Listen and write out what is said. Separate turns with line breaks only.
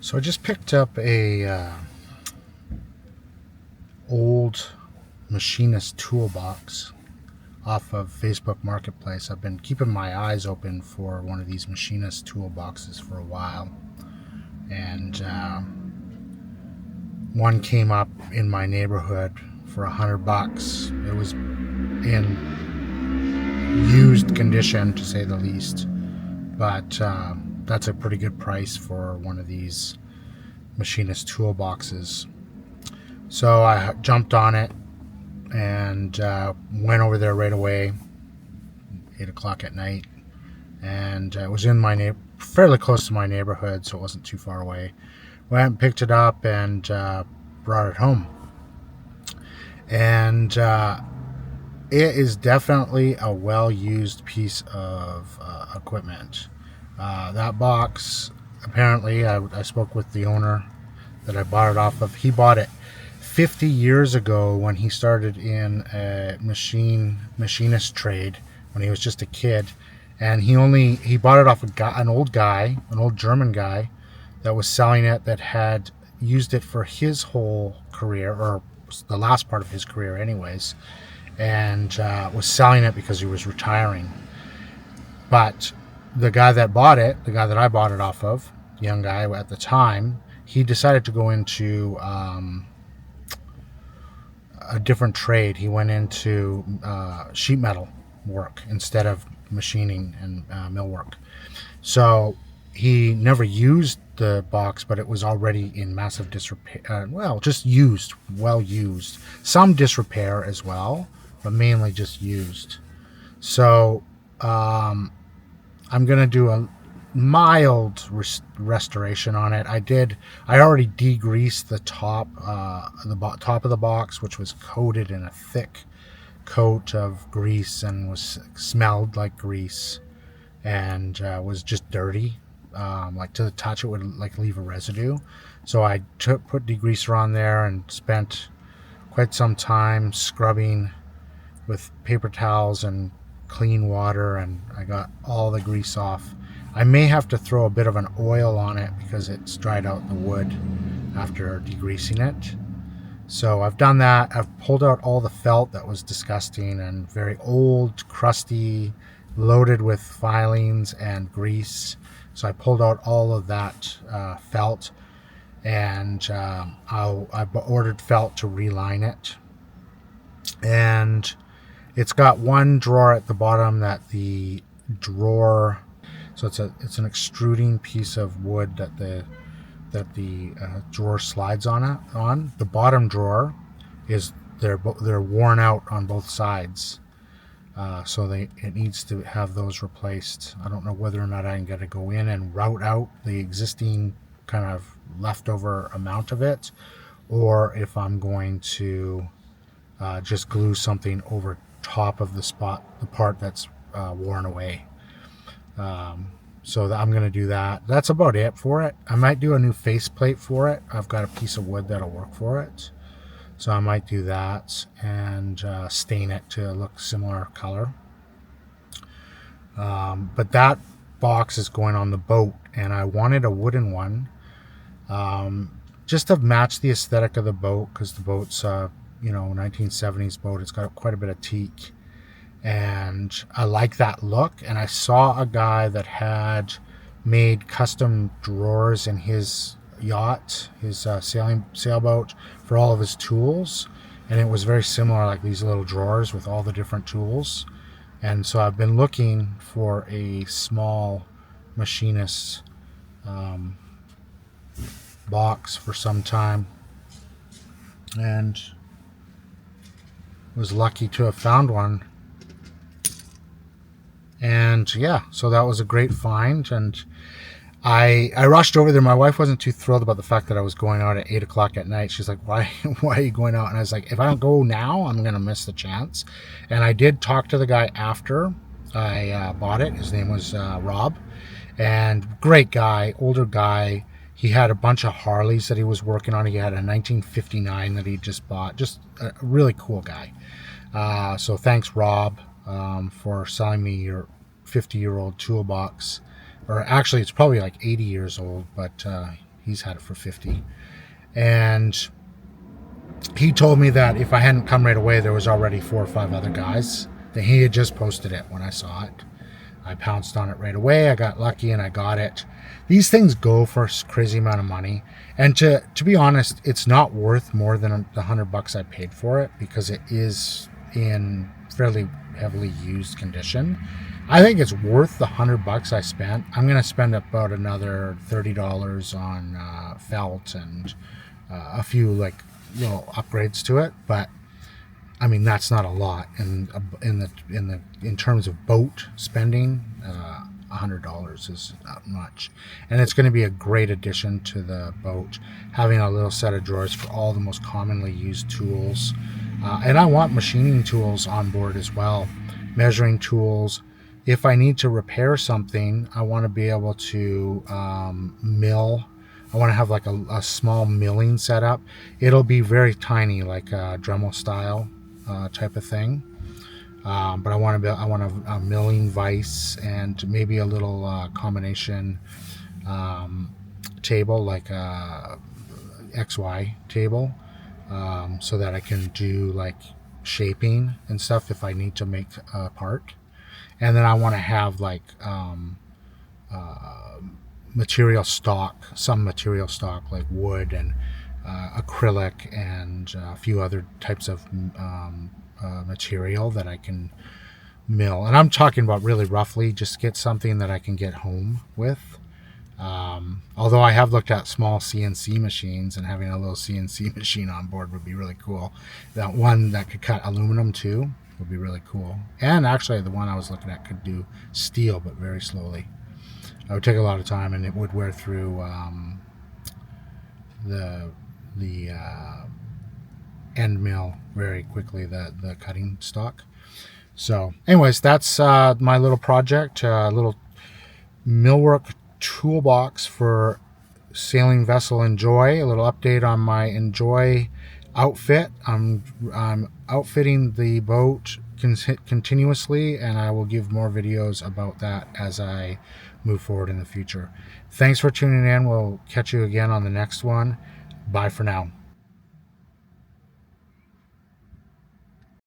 So I just picked up a old Machinist Toolbox off of Facebook Marketplace. I've been keeping my eyes open for one of these Machinist Toolboxes for a while, and one came up in my neighborhood for $100. It was in used condition, to say the least, but that's a pretty good price for one of these Machinist Toolboxes. So I jumped on it and went over there right away, 8 o'clock at night, and it was in my fairly close to my neighborhood, so it wasn't too far away. Went and picked it up and brought it home, and it is definitely a well-used piece of equipment. That box, apparently, I spoke with the owner that I bought it off of. He bought it 50 years ago when he started in a machinist trade when he was just a kid, and he bought it off an old German guy that was selling it, that had used it for his whole career, or the last part of his career anyways, and was selling it because he was retiring. But the guy that I bought it off of, the young guy at the time, he decided to go into a different trade. He went into sheet metal work instead of machining and mill work. So he never used the box, but it was already in massive disrepair. Well used. Some disrepair as well, but mainly just used. So I'm going to do a mild restoration on it. I already degreased the top of the box, which was coated in a thick coat of grease and smelled like grease, and was just dirty. Like to the touch, it would like leave a residue. So I put degreaser on there and spent quite some time scrubbing with paper towels and clean water, and I got all the grease off. I may have to throw a bit of an oil on it because it's dried out the wood after degreasing it. So I've done that. I've pulled out all the felt that was disgusting and very old, crusty, loaded with filings and grease. So I pulled out all of that felt, and I ordered felt to reline it. And it's got one drawer at the bottom that the drawer, so it's an extruding piece of wood that the drawer slides on. The bottom drawer is they're worn out on both sides, so it needs to have those replaced. I don't know whether or not I can get to go in and route out the existing kind of leftover amount of it, or if I'm going to just glue something over top of the part that's worn away. So I'm going to do that. That's about it for it. I might do a new faceplate for it. I've got a piece of wood that'll work for it. So I might do that and stain it to look similar color. But that box is going on the boat, and I wanted a wooden one just to match the aesthetic of the boat, because the boat's 1970s boat. It's got quite a bit of teak, and I like that look. And I saw a guy that had made custom drawers in his yacht, his sailboat, for all of his tools, and it was very similar, like these little drawers with all the different tools. And so I've been looking for a small machinist box for some time, and was lucky to have found one. And yeah, so that was a great find, and I rushed over there. My wife wasn't too thrilled about the fact that I was going out at 8 o'clock at night. She's like, why are you going out? And I was like, if I don't go now, I'm going to miss the chance. And I did talk to the guy after I bought it. His name was Rob, and great guy, older guy. He had a bunch of Harleys that he was working on. He had a 1959 that he just bought. Just a really cool guy. So thanks, Rob, for selling me your 50-year-old toolbox. Or actually, it's probably like 80 years old, but He's had it for 50. And he told me that if I hadn't come right away, there was already 4 or 5 other guys. That he had just posted it when I saw it. I pounced on it right away. I got lucky and I got it. These things go for a crazy amount of money. And to be honest, it's not worth more than the $100 I paid for it, because it is in fairly heavily used condition. I think it's worth the $100 I spent. I'm going to spend about another $30 on felt and a few like little upgrades to it, but I mean that's not a lot. And in terms of boat spending, $100 is not much, and it's going to be a great addition to the boat. Having a little set of drawers for all the most commonly used tools, and I want machining tools on board as well, measuring tools. If I need to repair something, I want to be able to mill. I want to have like a small milling setup. It'll be very tiny, like a Dremel style type of thing. But I want a milling vise and maybe a little combination table, like a XY table, so that I can do like shaping and stuff if I need to make a part. And then I want to have like material stock, some material stock like wood and acrylic and a few other types of material that I can mill. And I'm talking about really roughly, just get something that I can get home with. Although I have looked at small CNC machines, and having a little CNC machine on board would be really cool. That one that could cut aluminum too would be really cool. And actually the one I was looking at could do steel, but very slowly. It would take a lot of time, and it would wear through the end mill very quickly, the cutting stock. So anyways, that's my little project, little millwork toolbox for sailing vessel Enjoy. A little update on my Enjoy outfit. I'm outfitting the boat continuously, and I will give more videos about that as I move forward in the future. Thanks for tuning in. We'll catch you again on the next one. Bye for now.